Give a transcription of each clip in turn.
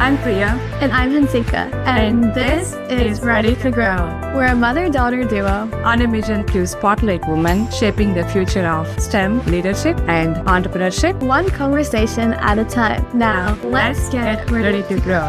I'm Priya. And I'm Hansika. And this is Ready to Grow. We're a mother-daughter duo On a mission to spotlight women shaping the future of STEM, leadership, and entrepreneurship. one conversation at a time. Now, let's get ready to grow.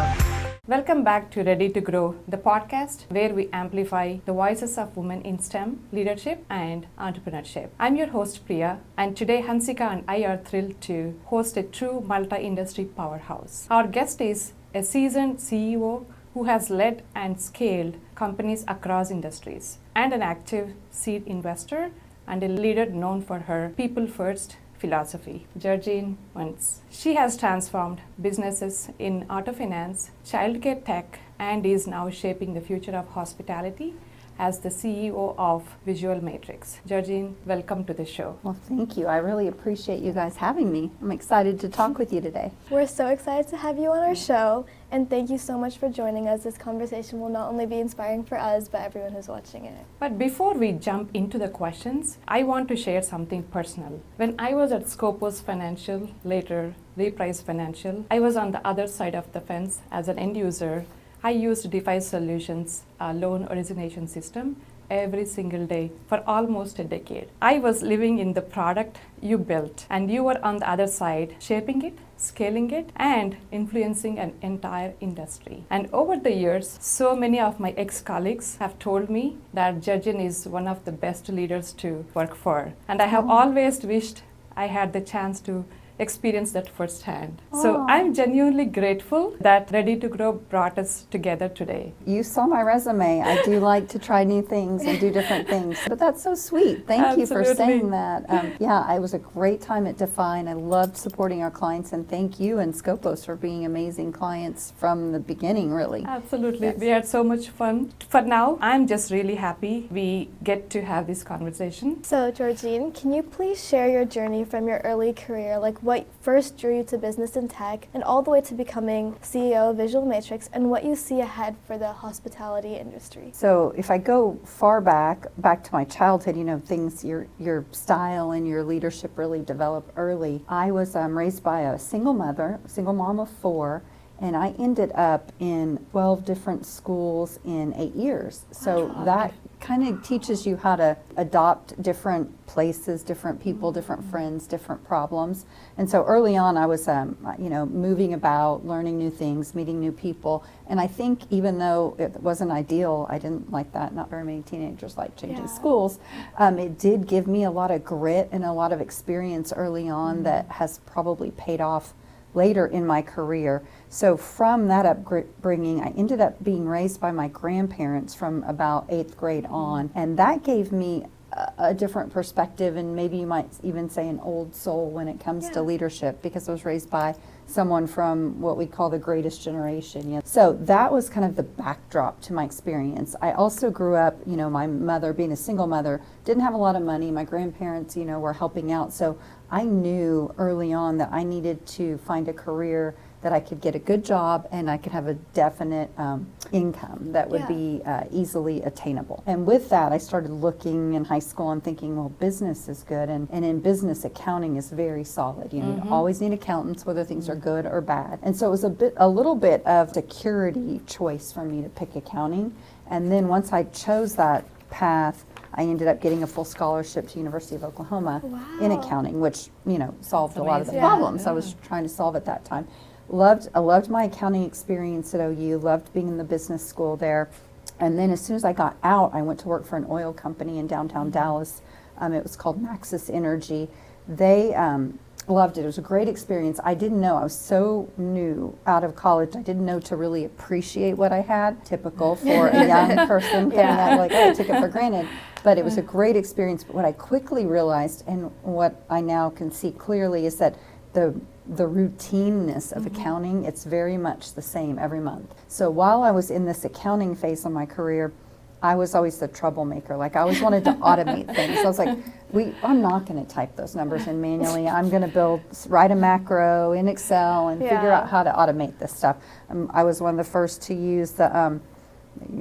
Welcome back to Ready to Grow, the podcast where we amplify the voices of women in STEM, leadership, and entrepreneurship. I'm your host, Priya, and today Hansika and I are thrilled to host a true multi-industry powerhouse. Our guest is a seasoned CEO who has led and scaled companies across industries, and an active seed investor and a leader known for her people-first philosophy, Georgine Muntz. She has transformed businesses in auto finance, childcare tech, and is now shaping the future of hospitality as the CEO of Visual Matrix. Georgine, welcome to the show. Well, thank you. I really appreciate you guys having me. I'm excited to talk with you today. We're so excited to have you on our show, and thank you so much for joining us. This conversation will not only be inspiring for us, but everyone who's watching it. But before we jump into the questions, I want to share something personal. When I was at Scopus Financial, later Reprise Financial, I was on the other side of the fence as an end user. I used DeFi Solutions, a loan origination system, every single day for almost a decade. I was living in the product you built, and you were on the other side, shaping it, scaling it, and influencing an entire industry. And over the years, so many of my ex-colleagues have told me that Georgine is one of the best leaders to work for. And I have always wished I had the chance to experience that firsthand. So I'm genuinely grateful that Ready to Grow brought us together today. You saw my resume. I do like to try new things and do different things, but that's so sweet. Thank you for saying that. Yeah, it was a great time at Define. I loved supporting our clients, and thank you and Scopus for being amazing clients from the beginning, really. Absolutely. Yes. We had so much fun. For now, I'm just really happy we get to have this conversation. So, Georgine, can you please share your journey from your early career, like what first drew you to business and tech, and all the way to becoming CEO of Visual Matrix, and what you see ahead for the hospitality industry? So if I go far back to my childhood, things, your style and your leadership really develop early. I was raised by a single mom of 4, and I ended up in 12 different schools in 8 years. So that kind of teaches you how to adopt different places, different people, different friends, different problems. And so early on I was, moving about, learning new things, meeting new people. And I think even though it wasn't ideal, I didn't like that. Not very many teenagers like changing schools. It did give me a lot of grit and a lot of experience early on that has probably paid off later in my career. So from that upbringing, I ended up being raised by my grandparents from about 8th grade on, and that gave me a different perspective, and maybe you might even say an old soul when it comes to leadership, because I was raised by someone from what we call the greatest generation. So that was kind of the backdrop to my experience. I also grew up, my mother, being a single mother, didn't have a lot of money. My grandparents, were helping out. So I knew early on that I needed to find a career that I could get a good job and I could have a definite income that would be easily attainable. And with that, I started looking in high school and thinking, well, business is good, and in business, accounting is very solid. You always need accountants, whether things are good or bad. And so it was a little bit of security choice for me to pick accounting. And then once I chose that path, I ended up getting a full scholarship to University of Oklahoma in accounting, which solved a lot of the problems I was trying to solve at that time. I loved my accounting experience at OU, loved being in the business school there. And then as soon as I got out, I went to work for an oil company in downtown Dallas. It was called Maxis Energy. They loved it. It was a great experience. I didn't know. I was so new out of college. I didn't know to really appreciate what I had. Typical for a young person coming out, like, oh, I took it for granted. But it was a great experience. But what I quickly realized, and what I now can see clearly, is that the routineness of accounting, it's very much the same every month. So while I was in this accounting phase of my career, I was always the troublemaker. Like, I always wanted to automate things. So I was like, I'm not going to type those numbers in manually. I'm going to write a macro in Excel and figure out how to automate this stuff. I was one of the first to use the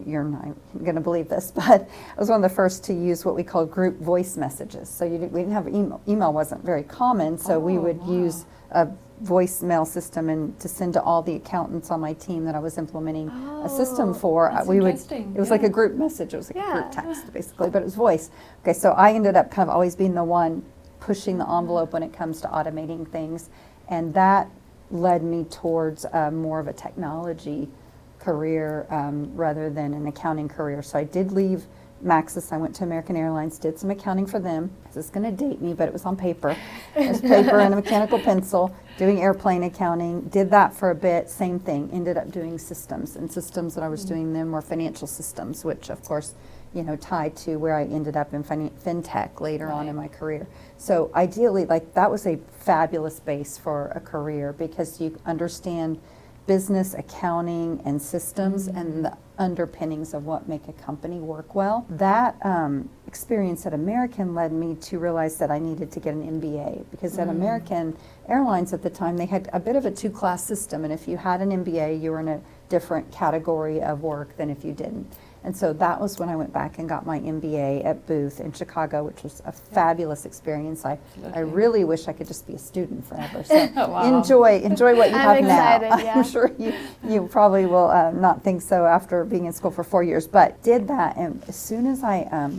you're not going to believe this, but I was one of the first to use what we call group voice messages. So we didn't have email. Email wasn't very common, so we would use a voicemail system and to send to all the accountants on my team that I was implementing a system for. That's We would. interesting. It was like a group message. It was like a group text basically, but it was voice. Okay, so I ended up kind of always being the one pushing the envelope when it comes to automating things, and that led me towards more of a technology career rather than an accounting career. So I did leave Maxis. I went to American Airlines, did some accounting for them. This is going to date me, but it was on paper. It was paper and a mechanical pencil, doing airplane accounting. Did that for a bit, same thing. Ended up doing systems, and systems that I was doing then were financial systems, which of course, you know, tied to where I ended up in fintech later on in my career. So ideally, like, that was a fabulous base for a career because you understand business, accounting, and systems and the underpinnings of what make a company work well. That experience at American led me to realize that I needed to get an MBA because at American Airlines at the time, they had a bit of a two-class system, and if you had an MBA, you were in a different category of work than if you didn't. And so that was when I went back and got my MBA at Booth in Chicago, which was a fabulous experience. I really wish I could just be a student forever. So Wow. enjoy what you have excited, now. yeah. I'm sure you probably will not think so after being in school for 4 years, but did that. And as soon as I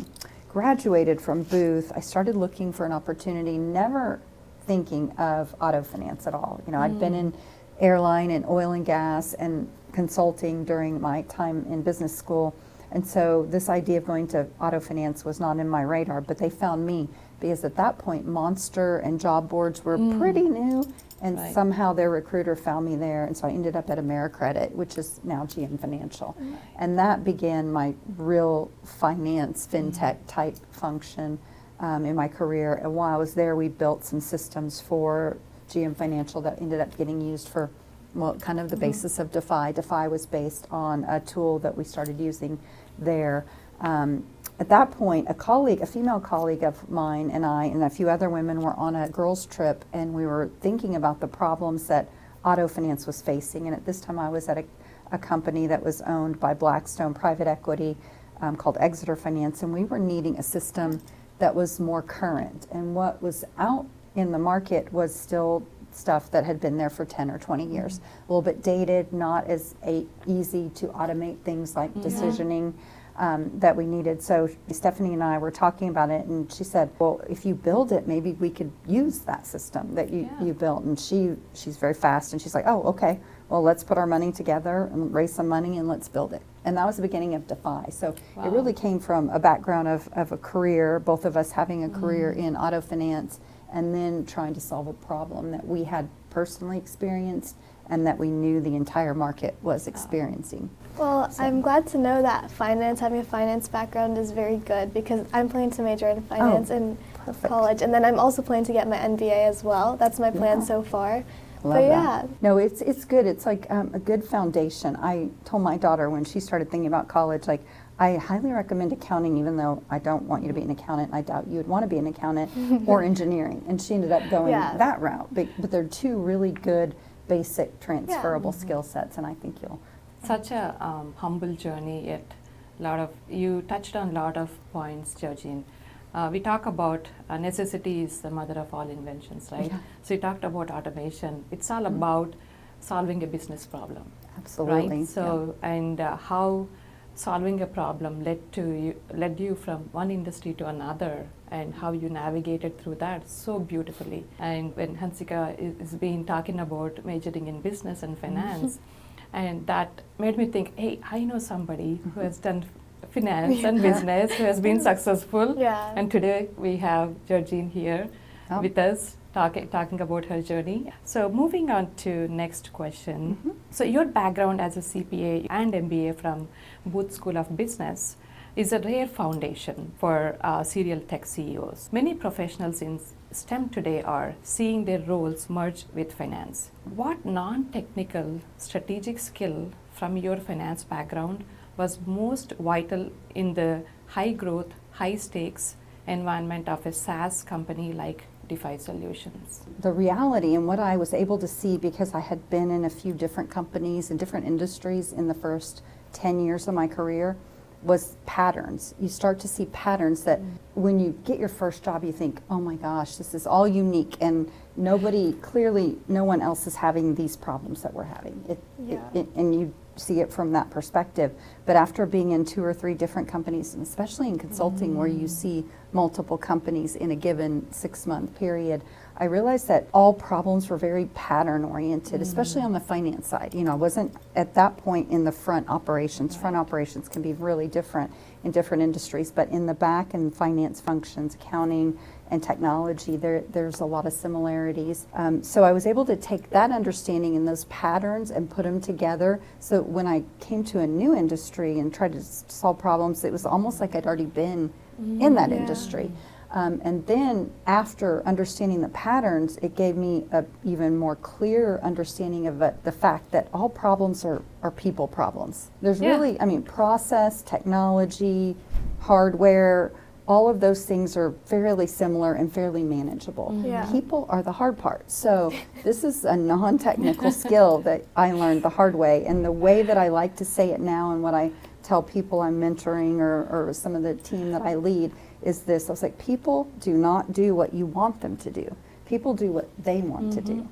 graduated from Booth, I started looking for an opportunity, never thinking of auto finance at all. You know, I'd been in airline and oil and gas and consulting during my time in business school. And so this idea of going to auto finance was not in my radar, but they found me because at that point Monster and job boards were pretty new, and somehow their recruiter found me there, and so I ended up at AmeriCredit, which is now GM Financial. And that began my real finance, fintech type function in my career. And while I was there, we built some systems for GM Financial that ended up getting used for, well, kind of the basis of Defy. Defy was based on a tool that we started using there. At that point, a female colleague of mine and I and a few other women were on a girls' trip, and we were thinking about the problems that auto finance was facing. And at this time, I was at a company that was owned by Blackstone Private Equity called Exeter Finance, and we were needing a system that was more current. And what was out in the market was still stuff that had been there for 10 or 20 years. A little bit dated, not as easy to automate things like decisioning that we needed. So Stephanie and I were talking about it, and she said, well, if you build it, maybe we could use that system that you built. And she's very fast, and she's like, oh, okay, well, let's put our money together and raise some money and let's build it. And that was the beginning of Defy. So it really came from a background of a career, both of us having a career in auto finance, and then trying to solve a problem that we had personally experienced and that we knew the entire market was experiencing. Well, I'm glad to know that having a finance background is very good because I'm planning to major in finance in college, and then I'm also planning to get my MBA as well. That's my plan so far. Love that. No, it's good. It's like a good foundation. I told my daughter when she started thinking about college, like, I highly recommend accounting, even though I don't want you to be an accountant. I doubt you would want to be an accountant or engineering. And she ended up going that route. But they're two really good, basic, transferable skill sets, and I think you'll. Such a humble journey, yet you touched on a lot of points, Georgine. We talk about necessity is the mother of all inventions, right? Yeah. So you talked about automation. It's all about solving a business problem. Absolutely. Right? So and how solving a problem led you from one industry to another, and how you navigated through that so beautifully. And when Hansika is been talking about majoring in business and finance, and that made me think, hey, I know somebody who has done finance and business, who has been successful. And today we have Georgine here with us talking about her journey. So moving on to next question. So your background as a CPA and MBA from Booth School of Business is a rare foundation for serial tech CEOs. Many professionals in STEM today are seeing their roles merge with finance. What non-technical strategic skill from your finance background was most vital in the high growth, high stakes environment of a SaaS company like Defy Solutions? The reality and what I was able to see, because I had been in a few different companies and different industries in the first 10 years of my career, was patterns. You start to see patterns that when you get your first job, you think, oh my gosh, this is all unique, and clearly no one else is having these problems that we're having. And you see it from that perspective. But after being in 2 or 3 different companies, and especially in consulting where you see multiple companies in a given 6-month period, I realized that all problems were very pattern oriented, especially on the finance side. You know, I wasn't at that point in the front operations. Front operations can be really different in different industries, but in the back and finance functions, accounting and technology, there's a lot of similarities. So I was able to take that understanding and those patterns and put them together. So when I came to a new industry and tried to solve problems, it was almost like I'd already been in that industry. And then after understanding the patterns, it gave me a even more clear understanding of the fact that all problems are people problems. There's really, I mean, process, technology, hardware, all of those things are fairly similar and fairly manageable. People are the hard part. So this is a non-technical skill that I learned the hard way. And the way that I like to say it now and what I tell people I'm mentoring or some of the team that I lead is this. I was like, people do not do what you want them to do. People do what they want to do.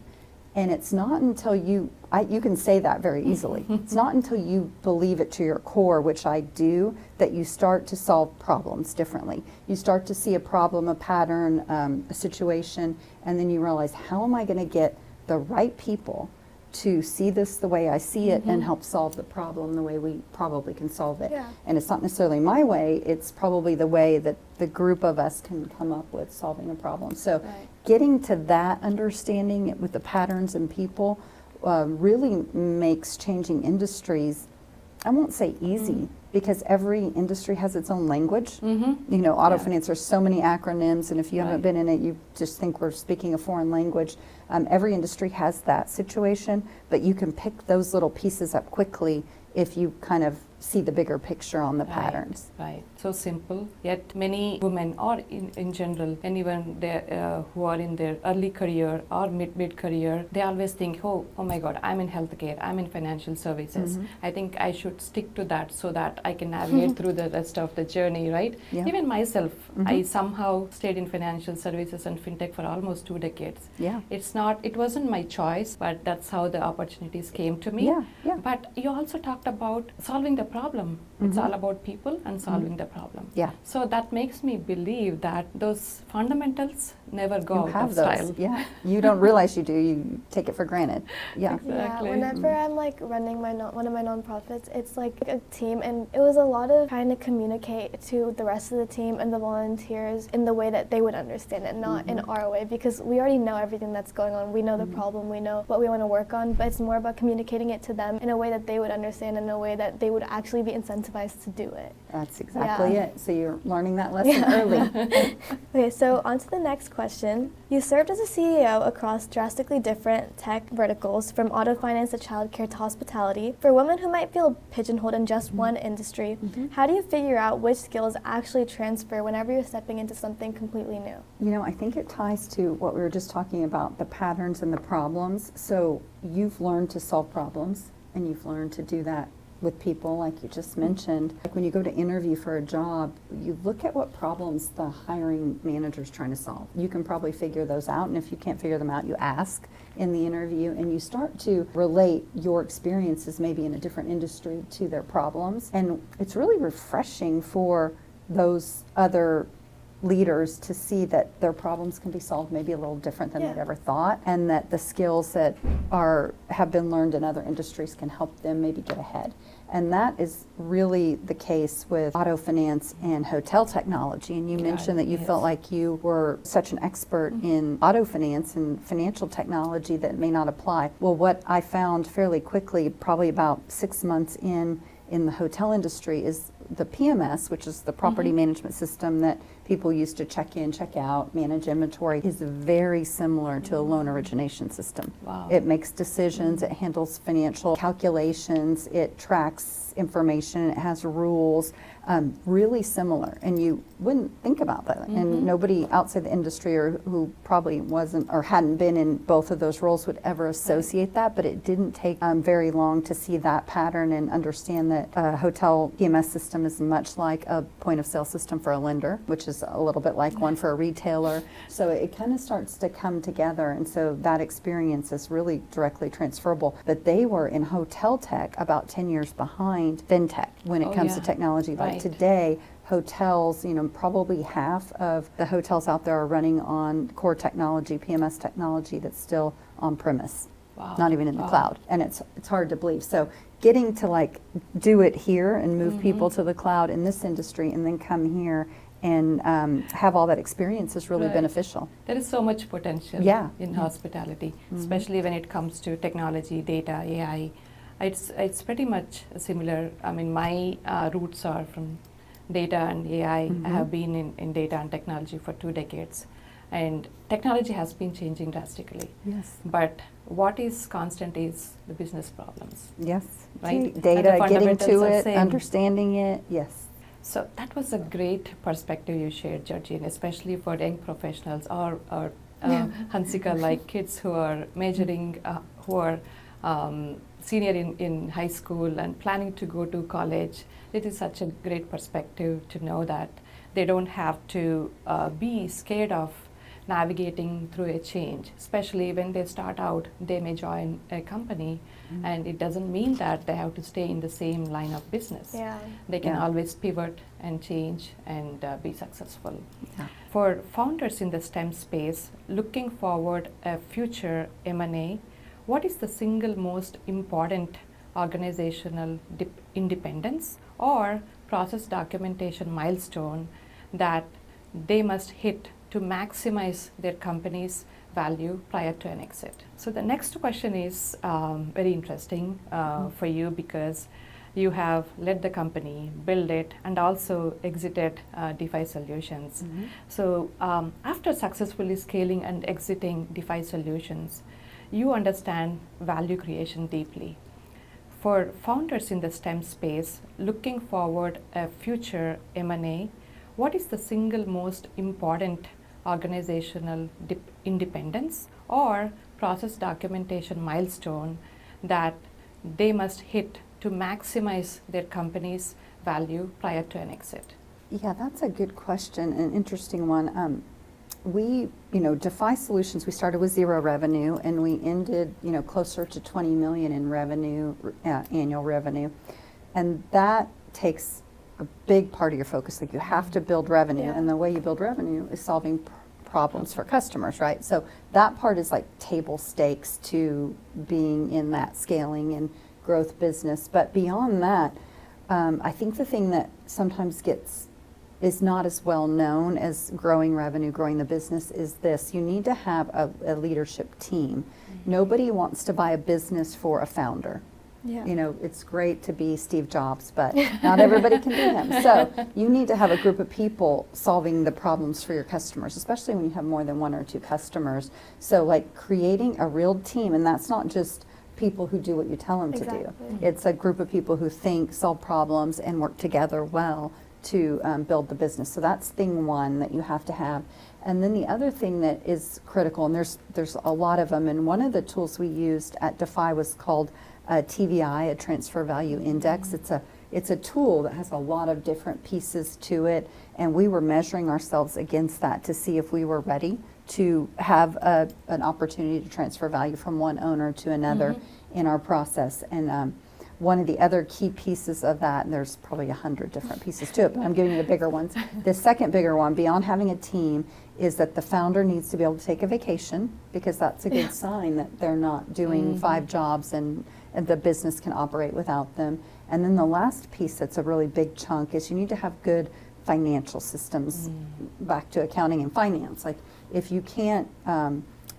And it's not until you can say that very easily. It's not until you believe it to your core, which I do, that you start to solve problems differently. You start to see a problem, a pattern, a situation, and then you realize, how am I going to get the right people to see this the way I see it and help solve the problem the way we probably can solve it. And it's not necessarily my way, it's probably the way that the group of us can come up with solving a problem. So getting to that understanding with the patterns and people really makes changing industries, I won't say easy, because every industry has its own language. You know, auto finance, there's so many acronyms, and if you haven't been in it, you just think we're speaking a foreign language. Every industry has that situation, but you can pick those little pieces up quickly if you kind of see the bigger picture on the patterns. So simple, yet many women, or in general, anyone there, who are in their early career or mid career, they always think, oh my God, I'm in healthcare, I'm in financial services. I think I should stick to that so that I can navigate through the rest of the journey, right? Even myself, I somehow stayed in financial services and fintech for almost 2 decades. It wasn't my choice, but that's how the opportunities came to me. But you also talked about solving the problem. It's all about people and solving the problem. So that makes me believe that those fundamentals never go out of style. You don't realize you do. You take it for granted. Exactly. Whenever I'm like running one of my nonprofits, it's like a team, and it was a lot of trying to communicate to the rest of the team and the volunteers in the way that they would understand it, not in our way, because we already know everything that's going on. We know the problem, we know what we want to work on, but it's more about communicating it to them in a way that they would understand, in a way that they would actually be incentivized to do it. That's exactly it. So you're learning that lesson early. Okay, so on to the next question. You served as a CEO across drastically different tech verticals, from auto finance to childcare to hospitality. For women who might feel pigeonholed in just one industry, how do you figure out which skills actually transfer whenever you're stepping into something completely new? You know, I think it ties to what we were just talking about, the patterns and the problems. So you've learned to solve problems, and you've learned to do that with people, like you just mentioned. Like when you go to interview for a job, you look at what problems the hiring manager's trying to solve. You can probably figure those out, and if you can't figure them out, you ask in the interview, and you start to relate your experiences maybe in a different industry to their problems. And it's really refreshing for those other leaders to see that their problems can be solved maybe a little different than they'd ever thought, and that the skills that have been learned in other industries can help them maybe get ahead. And that is really the case with auto finance and hotel technology. And you mentioned that you felt like you were such an expert in auto finance and financial technology that may not apply. Well, what I found fairly quickly, probably about 6 months in the hotel industry, is the PMS, which is the property management system that people use to check in, check out, manage inventory, is very similar to a loan origination system. It makes decisions, it handles financial calculations, it tracks information, it has rules, really similar. And you wouldn't think about that. And nobody outside the industry, or who probably wasn't or hadn't been in both of those roles, would ever associate that. But it didn't take very long to see that pattern and understand that a hotel PMS system system is much like a point of sale system for a lender, which is a little bit like one for a retailer. So it kind of starts to come together, and so that experience is really directly transferable. But they were in hotel tech about 10 years behind fintech when it comes to technology. Like today, hotels, probably half of the hotels out there are running on core technology, PMS technology that's still on premise. Wow. Not even in the cloud, and it's hard to believe. So getting to like do it here and move people to the cloud in this industry, and then come here and have all that experience is really beneficial. There is so much potential in hospitality, especially when it comes to technology, data, AI. It's pretty much similar. I mean, my roots are from data and AI. I have been in data and technology for 2 decades. And technology has been changing drastically. Yes. But what is constant is the business problems. Yes. Right? Data, And the getting fundamentals to are it, same. understanding it. Yes. So that was a great perspective you shared, Georgine, especially for young professionals or Hansika, like kids who are majoring, who are senior in high school and planning to go to college. It is such a great perspective to know that they don't have to be scared of navigating through a change, especially when they start out. They may join a company, and it doesn't mean that they have to stay in the same line of business. They can always pivot and change and be successful. For founders in the STEM space, looking forward a future M&A, what is the single most important organizational independence or process documentation milestone that they must hit to maximize their company's value prior to an exit? So the next question is very interesting for you, because you have led the company, built it, and also exited DeFi Solutions. So after successfully scaling and exiting DeFi Solutions, you understand value creation deeply. For founders in the STEM space, looking forward a future M&A, what is the single most important organizational independence or process documentation milestone that they must hit to maximize their company's value prior to an exit? Yeah, that's a good question, an interesting one. We, DeFi Solutions, we started with 0 revenue, and we ended, closer to 20 million in revenue, annual revenue. And that takes a big part of your focus. Like, you have to build revenue, and the way you build revenue is solving problems for customers, right? So that part is like table stakes to being in that scaling and growth business. But beyond that, I think the thing that sometimes is not as well known as growing revenue, growing the business, is this: you need to have a leadership team. Nobody wants to buy a business for a founder. It's great to be Steve Jobs, but not everybody can be him. So you need to have a group of people solving the problems for your customers, especially when you have more than 1 or 2 customers. So like creating a real team, and that's not just people who do what you tell them to do. It's a group of people who think, solve problems, and work together well to build the business. So that's thing one that you have to have. And then the other thing that is critical, and there's a lot of them, and one of the tools we used at DeFi was called TVI, a Transfer Value Index. It's a tool that has a lot of different pieces to it, and we were measuring ourselves against that to see if we were ready to have an opportunity to transfer value from one owner to another in our process. And one of the other key pieces of that, and there's probably 100 different pieces to it, but I'm giving you the bigger ones. The second bigger one, beyond having a team, is that the founder needs to be able to take a vacation, because that's a good sign that they're not doing 5 jobs and the business can operate without them. And then the last piece that's a really big chunk is you need to have good financial systems, back to accounting and finance. Like, if you can't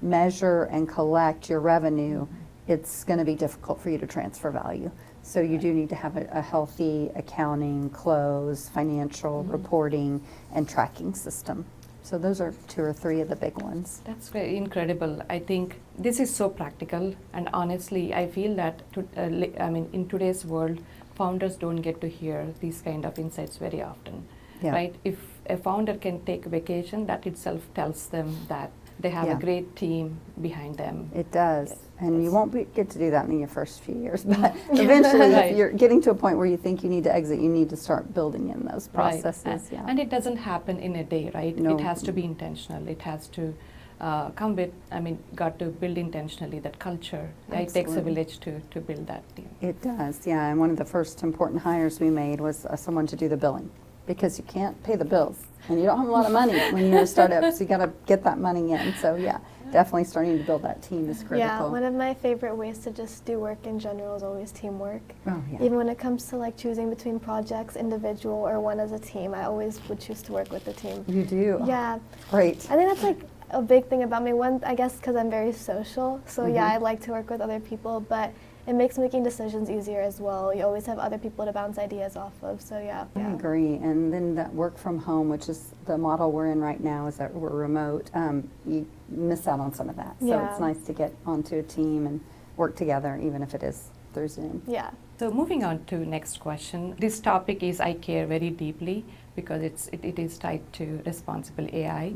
measure and collect your revenue, it's going to be difficult for you to transfer value. So you do need to have a healthy accounting, close, financial reporting, and tracking system. So those are 2 or 3 of the big ones. That's very incredible. I think this is so practical, and honestly, I feel that in today's world, founders don't get to hear these kind of insights very often, right? If a founder can take a vacation, that itself tells them that they have Yeah. a great team behind them. It does. Yes. And you Yes. won't get to do that in your first few years, but eventually Right. if you're getting to a point where you think you need to exit, you need to start building in those processes. Right. Yeah. And it doesn't happen in a day, right? No. It has to be intentional. It has to come with, got to build intentionally that culture. Yeah, it takes a Absolutely. village to build that team. It does, yeah. And one of the first important hires we made was someone to do the billing, because you can't pay the bills and you don't have a lot of money when you're a startup, so you got to get that money in. So yeah, definitely starting to build that team is critical. Yeah, one of my favorite ways to just do work in general is always teamwork. Oh, yeah. Even when it comes to like choosing between projects, individual or one as a team, I always would choose to work with the team. You do? Oh, Yeah, great. I think that's like a big thing about me. One, I guess because I'm very social, so yeah, Mhm. I like to work with other people, but it makes making decisions easier as well. You always have other people to bounce ideas off of, so yeah. I agree. And then that work from home, which is the model we're in right now, is that we're remote. You miss out on some of that. So Yeah. it's nice to get onto a team and work together, even if it is through Zoom. Yeah. So moving on to next question. This topic is I care very deeply because it is tied to responsible AI.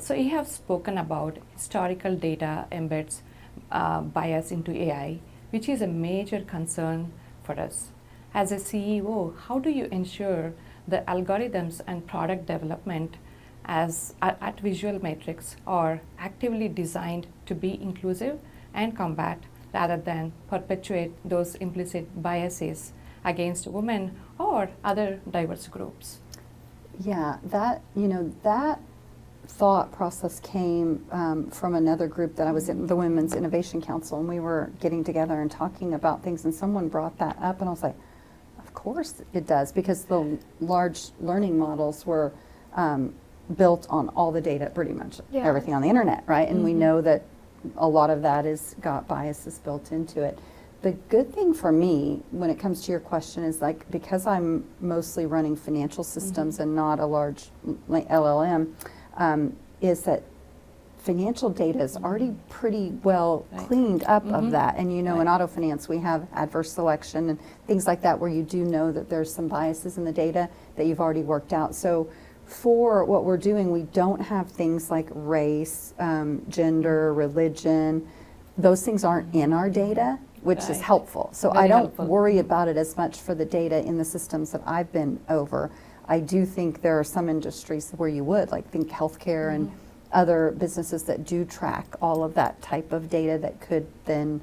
So you have spoken about historical data embeds bias into AI, which is a major concern for us. As a CEO, how do you ensure the algorithms and product development at Visual Matrix are actively designed to be inclusive and combat rather than perpetuate those implicit biases against women or other diverse groups? Yeah, that thought process came from another group that I was in, the Women's Innovation Council, and we were getting together and talking about things, and someone brought that up, and I was like, of course it does, because the large learning models were built on all the data, pretty much Yeah. everything on the internet, right? And we know that a lot of that is got biases built into it. The good thing for me when it comes to your question is, like, because I'm mostly running financial systems and not a large LLM, is that financial data is already pretty well Right. cleaned up of that. And in Right. auto finance we have adverse selection and things like that, where you do know that there's some biases in the data that you've already worked out. So for what we're doing, we don't have things like race, gender, religion. Those things aren't in our data, which is Right. helpful. So Very I don't helpful. worry about it as much for the data in the systems that I've been over. I do think there are some industries where you would, like think healthcare and other businesses that do track all of that type of data that could then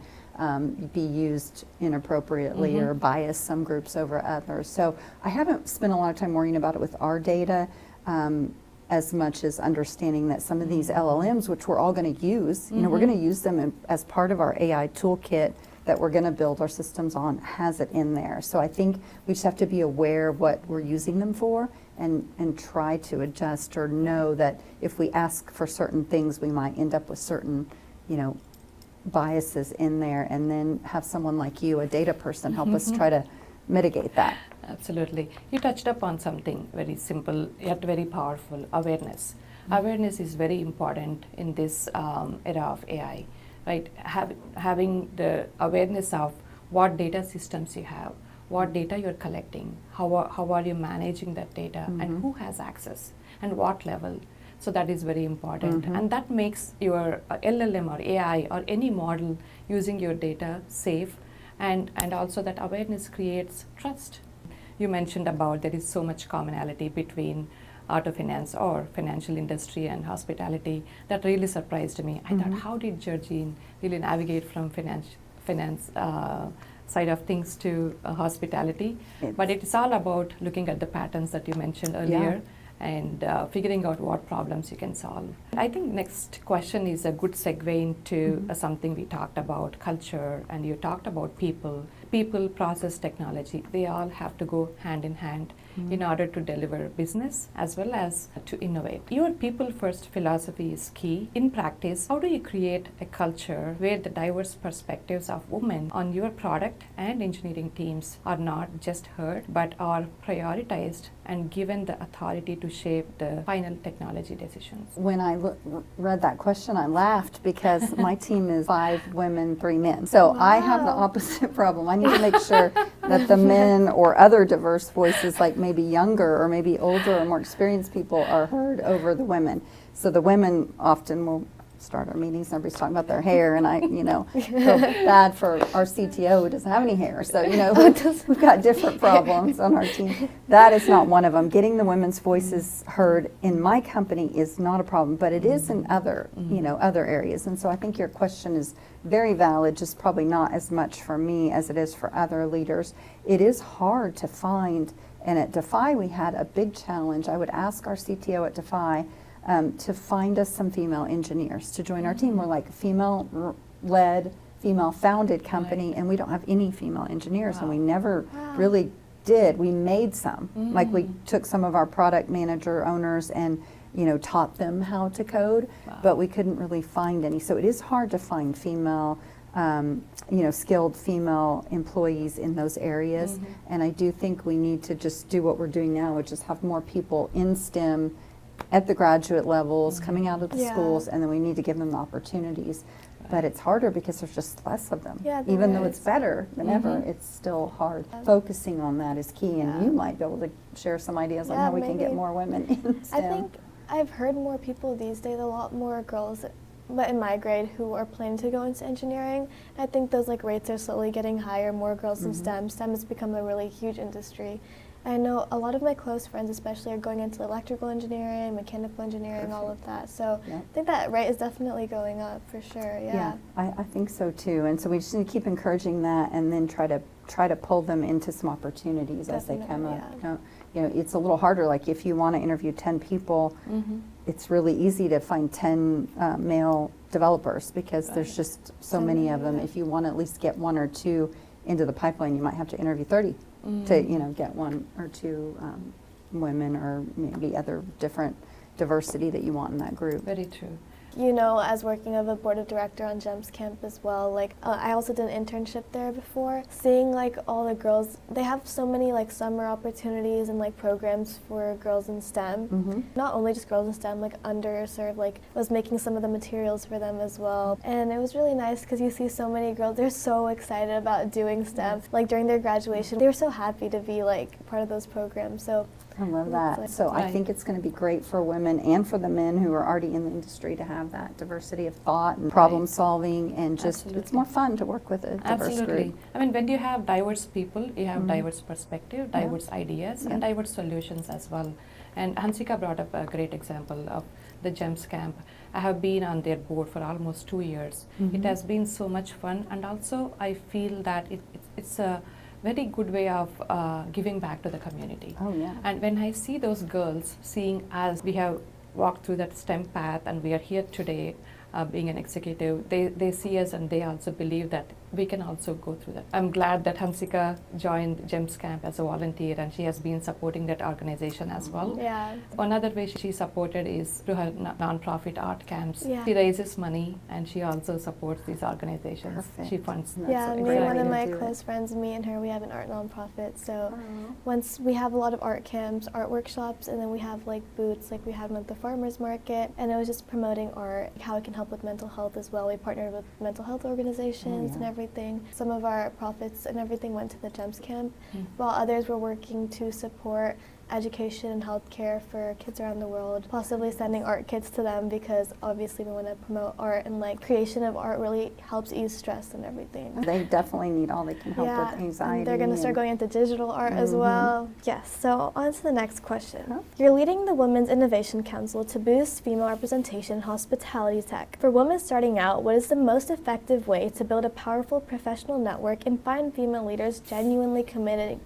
be used inappropriately or bias some groups over others. So I haven't spent a lot of time worrying about it with our data, as much as understanding that some of these LLMs, which we're all going to use, we're going to use them as part of our AI toolkit that we're going to build our systems on, has it in there. So I think we just have to be aware of what we're using them for and try to adjust, or know that if we ask for certain things, we might end up with certain, biases in there, and then have someone like you, a data person, help us try to mitigate that. Absolutely. You touched upon something very simple yet very powerful: awareness. Awareness is very important in this era of AI, right? Having the awareness of what data systems you have, what data you're collecting, how are you managing that data, and who has access, and what level. So that is very important. And that makes your LLM or AI or any model using your data safe, and also that awareness creates trust. You mentioned about there is so much commonality between auto finance or financial industry and hospitality. That really surprised me. I thought, how did Georgine really navigate from finance side of things to hospitality? But it's all about looking at the patterns that you mentioned earlier and figuring out what problems you can solve. I think next question is a good segue into something we talked about, culture, and you talked about people. People, process, technology, they all have to go hand in hand in order to deliver business as well as to innovate. Your people-first philosophy is key. In practice, how do you create a culture where the diverse perspectives of women on your product and engineering teams are not just heard, but are prioritized and given the authority to shape the final technology decisions? When I read that question, I laughed because my team is 5 women, 3 men. So I have the opposite problem. I need to make sure that the men or other diverse voices, like maybe younger or maybe older or more experienced people, are heard over the women. So the women often will start our meetings, everybody's talking about their hair, and I, feel bad for our CTO who doesn't have any hair. So, we've got different problems on our team. That is not one of them. Getting the women's voices heard in my company is not a problem, but it is in other, other areas. And so I think your question is very valid, just probably not as much for me as it is for other leaders. It is hard to find, and at Defy we had a big challenge. I would ask our CTO at Defy to find us some female engineers to join our team. We're like a female-led, female-founded company, and we don't have any female engineers, and we never really did. We made some. Like we took some of our product manager owners and taught them how to code, but we couldn't really find any. So it is hard to find female, skilled female employees in those areas, and I do think we need to just do what we're doing now, which is have more people in STEM at the graduate levels, coming out of the schools, and then we need to give them the opportunities. But it's harder because there's just less of them. Yeah, even though it's better than ever, it's still hard. Focusing on that is key, and you might be able to share some ideas on how we can get more women in STEM. I think I've heard more people these days, a lot more girls but in my grade who are planning to go into engineering. I think those rates are slowly getting higher, more girls in STEM. STEM has become a really huge industry. I know a lot of my close friends especially are going into electrical engineering, mechanical engineering, all of that. So I think that rate is definitely going up for sure, Yeah, I think so too. And so we just need to keep encouraging that and then try to pull them into some opportunities as they come up. It's a little harder, like if you want to interview 10 people, it's really easy to find 10 male developers because there's just so many of them. If you want to at least get one or two into the pipeline, you might have to interview 30 to get one or two women or maybe other different diversity that you want in that group. Very true. As working of a board of director on GEMS Camp as well, I also did an internship there before. Seeing all the girls, they have so many summer opportunities and programs for girls in STEM. Not only just girls in STEM, underserved, I was making some of the materials for them as well. And it was really nice because you see so many girls, they're so excited about doing STEM. During their graduation, they were so happy to be part of those programs. So I love that. So I think it's going to be great for women and for the men who are already in the industry to have that diversity of thought and problem solving, and just it's more fun to work with a diverse group. I mean, when you have diverse people, you have diverse perspective, diverse ideas, and diverse solutions as well. And Hansika brought up a great example of the GEMS Camp. I have been on their board for almost 2 years. It has been so much fun, and also I feel that it's a very good way of giving back to the community. Oh yeah. And when I see those girls, seeing as we have walked through that STEM path and we are here today being an executive, they see us and they also believe that we can also go through that. I'm glad that Hansika joined GEMS Camp as a volunteer, and she has been supporting that organization as well. Yeah. Another way she supported is through her non-profit art camps. Yeah. She raises money and she also supports these organizations. Perfect. She funds them. Yeah, That's a me great and one way of to my do it. close friends, me and her, we have an art nonprofit. So once we have a lot of art camps, art workshops, and then we have booths, we had one at the farmers market, and it was just promoting art, how it can help with mental health as well. We partnered with mental health organizations and everything. Some of our profits and everything went to the GEMS Camp, while others were working to support education and healthcare for kids around the world, possibly sending art kits to them because obviously we want to promote art, and creation of art really helps ease stress and everything. They definitely need all they can help with anxiety. And they're going to start going into digital art as well. Yes, so on to the next question. You're leading the Women's Innovation Council to boost female representation in hospitality tech. For women starting out, what is the most effective way to build a powerful professional network and find female leaders genuinely committed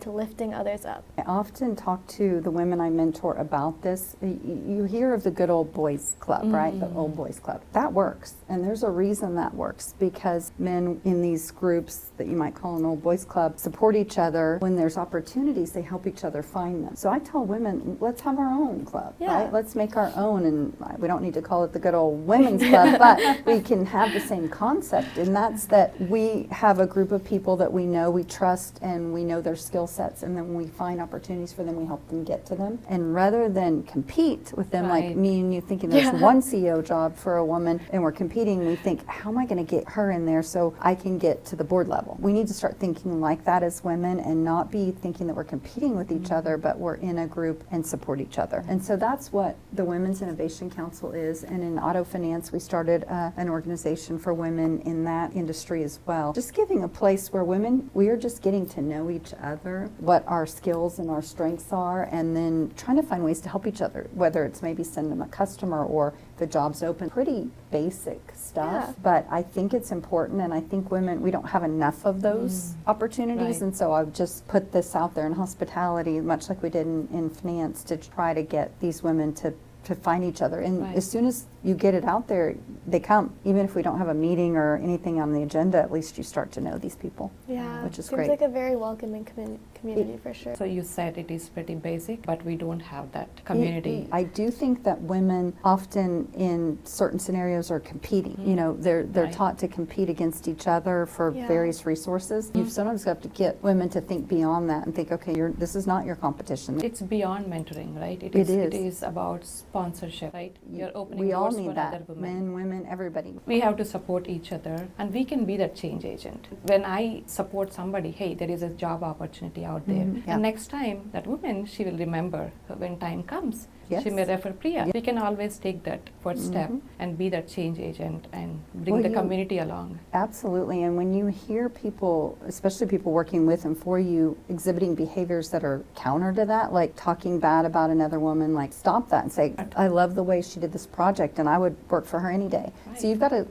to lifting others up? I often talk to the women I mentor about this. You hear of the good old boys club, right? The old boys club. That works, and there's a reason that works, because men in these groups that you might call an old boys club support each other. When there's opportunities, they help each other find them. So I tell women, let's have our own club, right? Let's make our own, and we don't need to call it the good old women's club, but we can have the same concept, and that's that we have a group of people that we know, we trust, and we know know their skill sets, and then when we find opportunities for them, we help them get to them. And rather than compete with them, like Right. me and you thinking there's one CEO job for a woman and we're competing, we think, how am I going to get her in there so I can get to the board level? We need to start thinking like that as women and not be thinking that we're competing with each other, but we're in a group and support each other. And so that's what the Women's Innovation Council is. And in auto finance, we started an organization for women in that industry as well. Just giving a place where women, we are just getting to know each other, what our skills and our strengths are, and then trying to find ways to help each other, whether it's maybe send them a customer or the job's open. Pretty basic stuff, Yeah. but I think it's important, and I think women, we don't have enough of those opportunities, Right. and so I've just put this out there in hospitality, much like we did in finance, to try to get these women to find each other. And Right. as soon as you get it out there, they come. Even if we don't have a meeting or anything on the agenda, at least you start to know these people. Yeah, Which is seems great. like a very welcoming community for sure. So you said it is pretty basic, but we don't have that community. I do think that women often in certain scenarios are competing. You know, they're Right. taught to compete against each other for Yeah. various resources. You sometimes have to get women to think beyond that and think, okay, this is not your competition. It's beyond mentoring, right? It is. It is about sponsorship, right? You're opening We all doors need for that. other women. Men, women, everybody. We have to support each other, and we can be that change agent. When I support somebody, hey, there is a job opportunity out there, Yeah. and next time that woman, she will remember when time comes. Yes. She may refer Priya. We can always take that first step and be that change agent and bring Well, the you- community along. Absolutely, and when you hear people, especially people working with and for you, exhibiting behaviors that are counter to that, like talking bad about another woman, like stop that and say, I love the way she did this project and I would work for her any day. So you've got to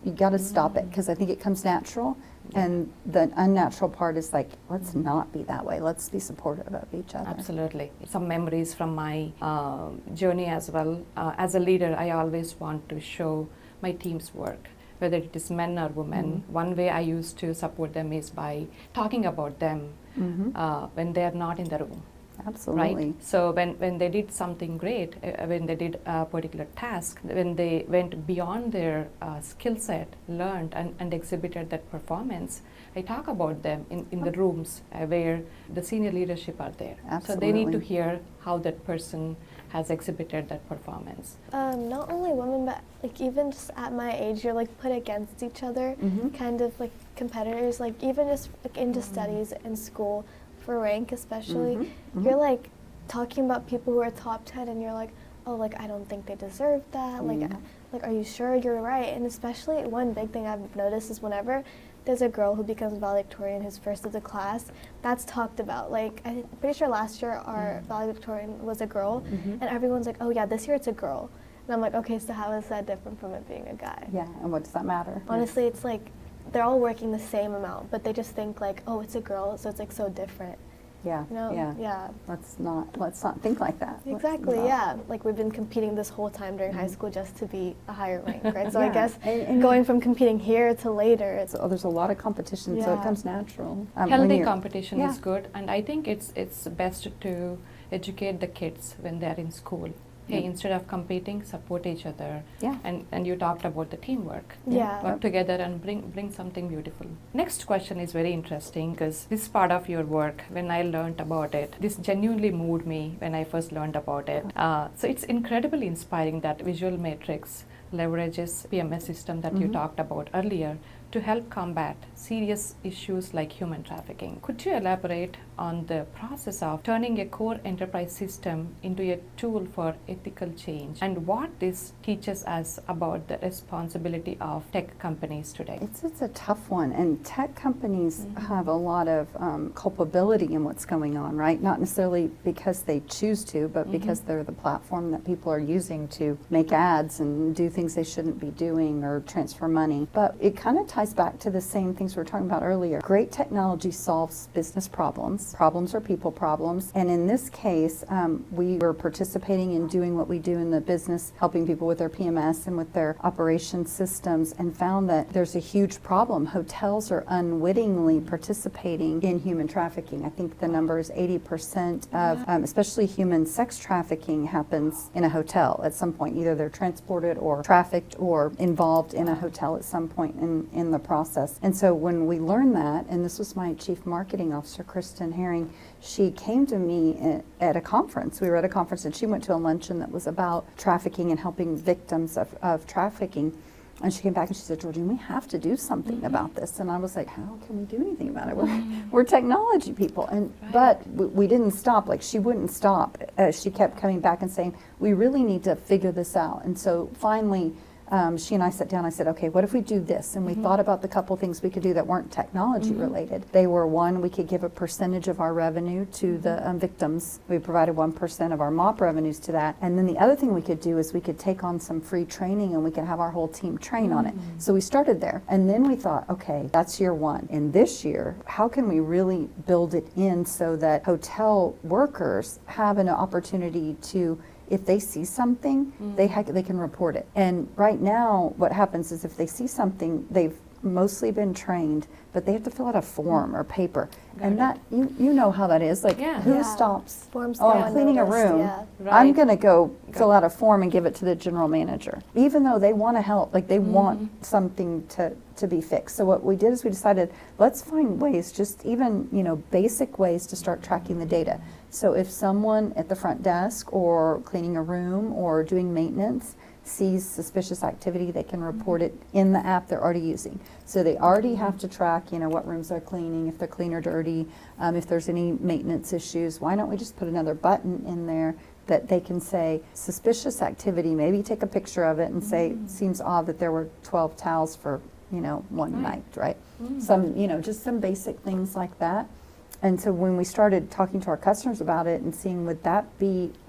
you got to stop it, because I think it comes natural. And the unnatural part is like, let's not be that way. Let's be supportive of each other. Absolutely. Some memories from my journey as well. As a leader, I always want to show my team's work, whether it is men or women. One way I used to support them is by talking about them when they are not in the room. Absolutely. Right? So when they did something great, when they did a particular task, when they went beyond their skill set, learned and exhibited that performance, I talk about them in the rooms where the senior leadership are there. So they need to Absolutely. hear how that person has exhibited that performance. Not only women, but like even just at my age, you're like put against each other, kind of like competitors. Like even just like into studies in school, for rank especially, you're like talking about people who are top 10, and you're like, oh, like I don't think they deserve that. Like, are you sure you're right? And especially one big thing I've noticed is whenever there's a girl who becomes valedictorian who's first of the class, that's talked about. Like, I'm pretty sure last year our valedictorian was a girl, and everyone's like, oh yeah, this year it's a girl. And I'm like, okay, so how is that different from it being a guy? Yeah, and what does that matter? Honestly, it's like they're all working the same amount, but they just think like, oh, it's a girl, so it's like so different. Yeah, You know? yeah. Let's not think like that. Let's Exactly, not. yeah. Like we've been competing this whole time during high school just to be a higher rank, right? So I Yeah, guess and going from competing here to later, it's So there's a lot of competition, so it Yeah. comes natural. When Healthy you're- competition is yeah. good, and I think it's best to educate the kids when they're in school. Hey, instead of competing, support each other. Yeah. And you talked about the teamwork. Yeah. Work together and bring something beautiful. Next question is very interesting because this part of your work, when I learned about it, this genuinely moved me when I first learned about it. So it's incredibly inspiring that Visual Matrix leverages PMS system that you talked about earlier to help combat serious issues like human trafficking. Could you elaborate on the process of turning a core enterprise system into a tool for ethical change and what this teaches us about the responsibility of tech companies today? It's a tough one, and tech companies have a lot of culpability in what's going on, right? Not necessarily because they choose to, but because they're the platform that people are using to make ads and do things they shouldn't be doing or transfer money. But it kind of ties back to the same things we were talking about earlier. Great technology solves business problems. Problems are people problems. And in this case, we were participating in doing what we do in the business, helping people with their PMS and with their operation systems, and found that there's a huge problem. Hotels are unwittingly participating in human trafficking. I think the number is 80% of, especially human sex trafficking happens in a hotel at some point. Either they're transported or trafficked or involved in a hotel at some point in in the process. And so when we learned that, and this was my chief marketing officer, Kristen Herring, she came to me at a conference. We were at a conference and she went to a luncheon that was about trafficking and helping victims of trafficking. And she came back and she said, Georgine, we have to do something about this. And I was like, how can we do anything about it? We're technology people. And but we didn't stop. Like, she wouldn't stop. She kept coming back and saying, we really need to figure this out. And so finally, she and I sat down. I said, okay, what if we do this? And we thought about the couple things we could do that weren't technology related. They were, one, we could give a percentage of our revenue to the victims. We provided 1% of our MOP revenues to that. And then the other thing we could do is we could take on some free training and we could have our whole team train on it. So we started there. And then we thought, okay, that's year one. And this year, how can we really build it in so that hotel workers have an opportunity to, if they see something, they can report it. And right now, what happens is if they see something, they've mostly been trained, but they have to fill out a form or paper. And that, you know how that is. Like, who stops? Forms Oh, go I'm cleaning a unnoticed, room. yeah. I'm going to go fill out a form and give it to the general manager. Even though they want to help, like they want something to be fixed. So what we did is we decided, let's find ways, just even, basic ways to start tracking the data. So if someone at the front desk or cleaning a room or doing maintenance sees suspicious activity, they can report it in the app they're already using. So they already have to track, what rooms they're cleaning, if they're clean or dirty, if there's any maintenance issues. Why don't we just put another button in there that they can say, suspicious activity, maybe take a picture of it and say, seems odd that there were 12 towels for, one night, right? Some, just some basic things like that. And so when we started talking to our customers about it and seeing, would that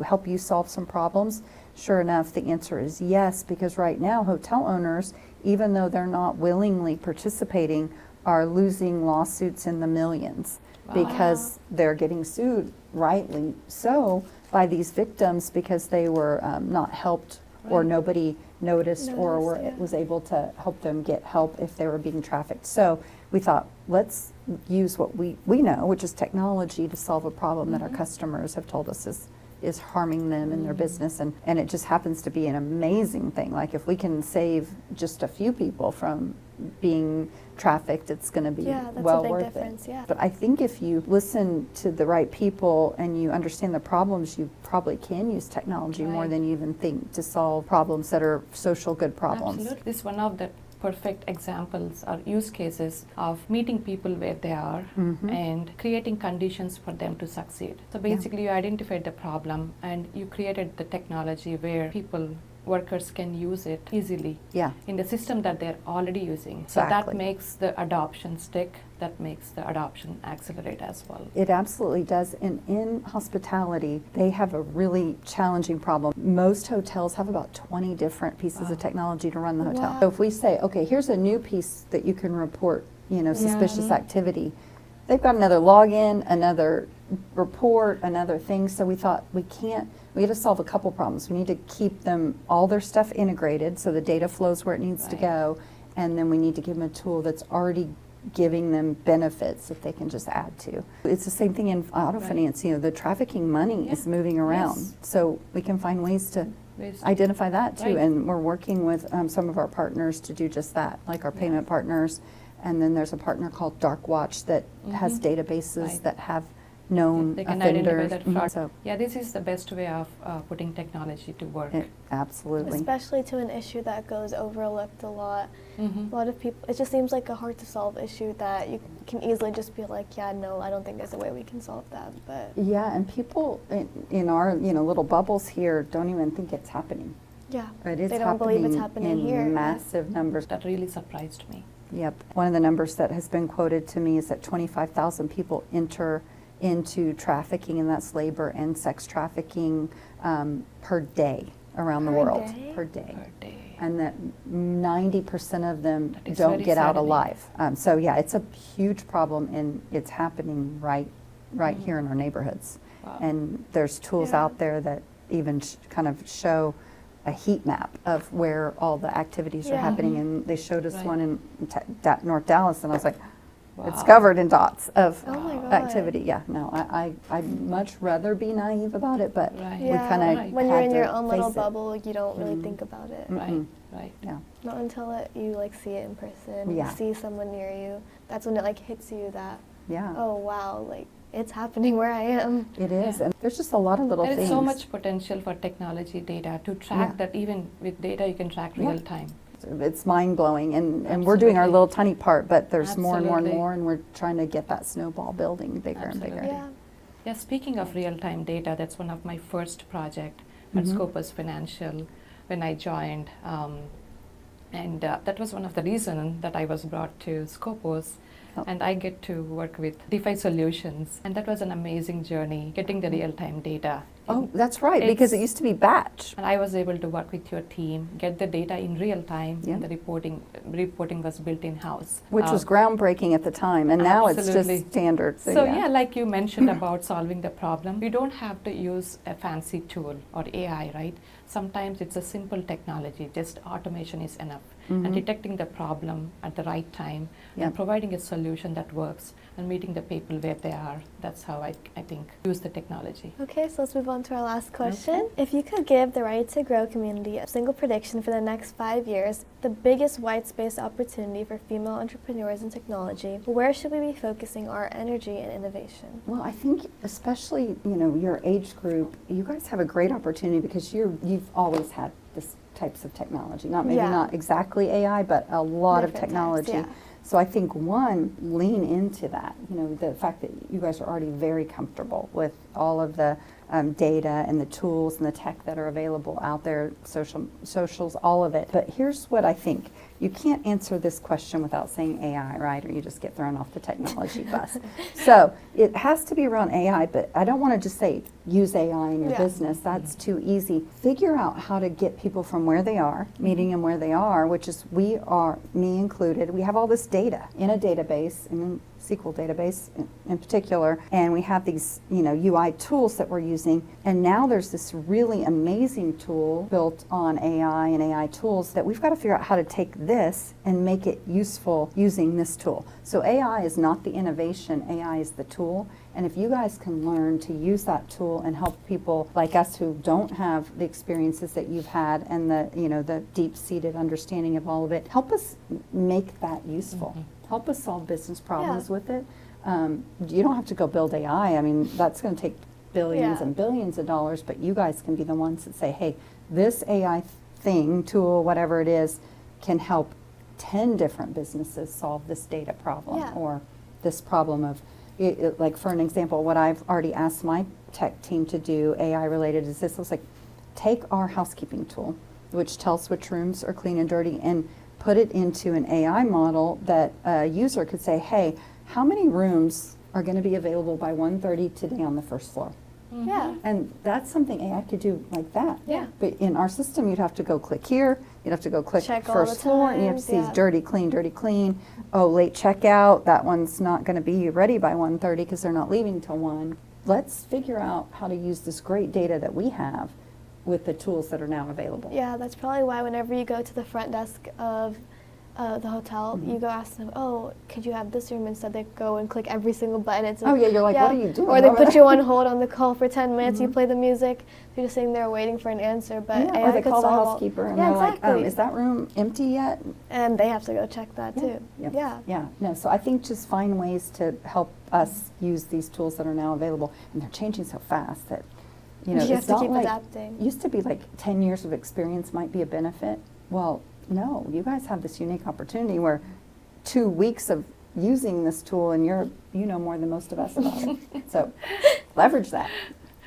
help you solve some problems? Sure enough, the answer is yes, because right now hotel owners, even though they're not willingly participating, are losing lawsuits in the millions because they're getting sued, rightly so, by these victims because they were not helped or nobody noticed or was able to help them get help if they were being trafficked. So we thought, let's use what we know, which is technology, to solve a problem that our customers have told us is harming them in their business. And it just happens to be an amazing thing. Like, if we can save just a few people from being trafficked, it's going to be well worth it. Yeah. But I think if you listen to the right people and you understand the problems, you probably can use technology more than you even think to solve problems that are social good problems. Absolutely. This is one of the perfect examples or use cases of meeting people where they are and creating conditions for them to succeed. So basically you identified the problem and you created the technology where workers can use it easily in the system that they're already using. So that makes the adoption stick, that makes the adoption accelerate as well. It absolutely does. And in hospitality, they have a really challenging problem. Most hotels have about 20 different pieces of technology to run the hotel. So if we say, okay, here's a new piece that you can report, suspicious activity, they've got another login, another report, another thing. So we thought we had to solve a couple problems. We need to keep all their stuff integrated so the data flows where it needs to go. And then we need to give them a tool that's already giving them benefits that they can just add to. It's the same thing in auto finance. The trafficking money is moving around. So we can find ways to identify that too. And we're working with some of our partners to do just that, like our payment partners. And then there's a partner called Dark Watch that has databases that have known they can offenders. identify that fraud. So this is the best way of putting technology to work. Absolutely. Especially to an issue that goes overlooked a lot. A lot of people, it just seems like a hard to solve issue that you can easily just be like, no, I don't think there's a way we can solve that. But and people in our little bubbles here don't even think it's happening. But it's they don't believe it's happening in here. massive numbers. That really surprised me. Yep. One of the numbers that has been quoted to me is that 25,000 people enter into trafficking, and that's labor and sex trafficking per day around the world. Per day. And that 90% of them don't get out alive. So it's a huge problem, and it's happening right here in our neighborhoods. And there's tools out there that even kind of show a heat map of where all the activities are happening. And they showed us one in North Dallas, and I was like, It's Wow. covered in dots of Oh my God. activity. Yeah, no, I'd much rather be naive about it, but Right. we Yeah, kind of Right. when you're in to your own little face it. bubble, you don't really think about it. Right, Mm-mm. right. Yeah, Not until you like see it in person, Yeah. you see someone near you. That's when it like hits you that, yeah, oh wow, like it's happening where I am. it is. Yeah. And there's just a lot of little There things. is so much potential for technology data to track Yeah. that. Even with data, you can track Yeah. real time. It's mind blowing, and we're doing our Absolutely. little tiny part, but there's more and more and Absolutely. more, and we're trying to get that snowball building bigger and bigger. Absolutely. Yeah. Yeah, speaking of real-time data, that's one of my first project at Mhm. Scopus Financial when I joined. And that was one of the reasons that I was brought to Scopus. Oh. And I get to work with DeFi solutions. And that was an amazing journey, getting the real-time data. Oh, that's right, because it It's- used to be batch. And I was able to work with your team, get the data in real time, Yeah. and the reporting was built in-house. Which was groundbreaking at the time, and now it's Absolutely. just standard. So yeah, like you mentioned about solving the problem, you don't have to use a fancy tool or AI, right? Sometimes it's a simple technology, just automation is enough. Mhm. And detecting the problem at the right time Yeah. and providing a solution that works and meeting the people where they are. That's how I think use the technology. Okay, so let's move on to our last question. If you could give the Ready to Grow community a single prediction for the next 5 years, the biggest white space opportunity for female entrepreneurs in technology, where should we be focusing our energy and innovation? Well, I think especially, your age group, you guys have a great opportunity because you've always had this types of technology. Maybe Yeah. not exactly AI, but a lot of Different technology. types, yeah. So I think one, lean into that. The fact that you guys are already very comfortable with all of the data and the tools and the tech that are available out there, socials, all of it. But here's what I think. You can't answer this question without saying AI, right? Or you just get thrown off the technology bus. So it has to be around AI, but I don't want to just say use AI in your Yeah. business. That's too easy. Figure out how to get people from where they are, meeting them where they are, which is we are, me included, we have all this data in a database, in a SQL database in particular, and we have these UI tools that we're using, and now there's this really amazing tool built on AI and AI tools that we've got to figure out how to take this and make it useful using this tool. So AI is not the innovation, AI is the tool, and if you guys can learn to use that tool and help people like us who don't have the experiences that you've had and the deep-seated understanding of all of it, help us make that useful. Help us solve business problems with it. You don't have to go build AI. I mean, that's going to take billions Yeah. and billions of dollars, but you guys can be the ones that say, hey, this AI thing, tool, whatever it is, can help 10 different businesses solve this data problem Yeah. or this problem of, like for an example, what I've already asked my tech team to do, AI related, is this. I was like, take our housekeeping tool, which tells which rooms are clean and dirty, and put it into an AI model that a user could say, hey, how many rooms are going to be available by 1:30 today on the first floor? Yeah. And that's something AI could do like that. Yeah. But in our system, you'd have to go click here, you'd have to go click Check all first the floor, and you have to times, see yeah. dirty, clean. Oh, late checkout, that one's not going to be ready by 1:30 because they're not leaving till 1. Let's figure out how to use this great data that we have with the tools that are now available. Yeah, that's probably why whenever you go to the front desk of the hotel, you go ask them, oh, could you have this room? Instead they go and click every single button. It's Oh, yeah, you're like, what are you doing Or they over put there? you on hold on the call for 10 minutes, you play the music, you're just sitting there waiting for an answer, but Yeah, AI or they could call the solve all- housekeeper and yeah, they're exactly. like, is that room empty yet? And they have to go check that too. Yeah. Yeah. No, so I think just find ways to help us use these tools that are now available, and they're changing so fast that, You it's have to not keep like, adapting. used to be like 10 years of experience might be a benefit. Well, no, you guys have this unique opportunity where 2 weeks of using this tool and you know more than most of us about it. So leverage that.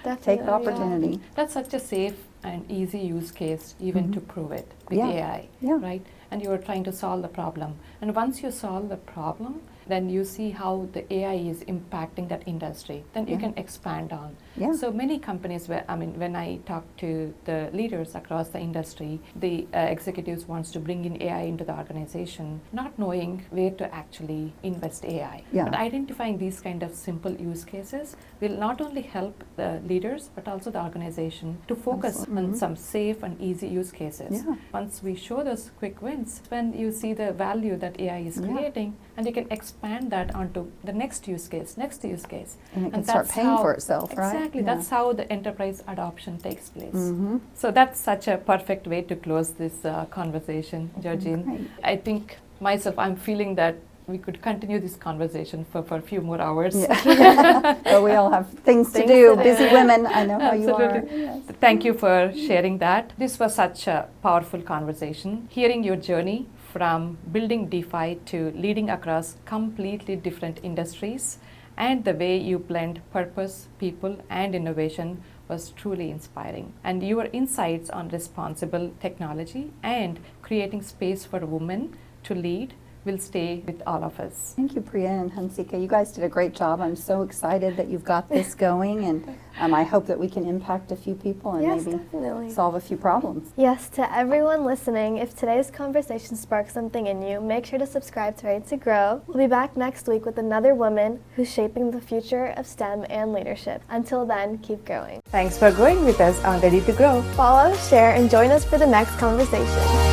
Definitely, Take the yeah. opportunity. That's such a safe and easy use case even to prove it with Yeah. AI, Yeah. right? And you are trying to solve the problem. And once you solve the problem, then you see how the AI is impacting that industry. Then you Yeah. can expand on. Yeah. So many companies, when I talk to the leaders across the industry, the executives wants to bring in AI into the organization, not knowing where to actually invest AI. Yeah. But identifying these kind of simple use cases will not only help the leaders, but also the organization to focus Absolutely. on some safe and easy use cases. Yeah. Once we show those quick wins, when you see the value that AI is Yeah. creating, and you can expand expand that onto the next use case, And it can start that's paying for itself, right? Exactly. Yeah. That's how the enterprise adoption takes place. Mm-hmm. So that's such a perfect way to close this conversation, Georgine. Great. I think myself, I'm feeling that we could continue this conversation for a few more hours. Yeah. But we all have things to Things do. to do. Busy women. I know how you are. Absolutely. Yes. Thank you for sharing that. This was such a powerful conversation. Hearing your journey from building DeFi to leading across completely different industries and the way you blend purpose, people, and innovation was truly inspiring. And your insights on responsible technology and creating space for women to lead will stay with all of us. Thank you, Priya and Hansika. You guys did a great job. I'm so excited that you've got this going, and I hope that we can impact a few people and Yes, maybe definitely. solve a few problems. Yes, to everyone listening, if today's conversation sparked something in you, make sure to subscribe to Ready to Grow. We'll be back next week with another woman who's shaping the future of STEM and leadership. Until then, keep growing. Thanks for growing with us on Ready to Grow. Follow, share, and join us for the next conversation.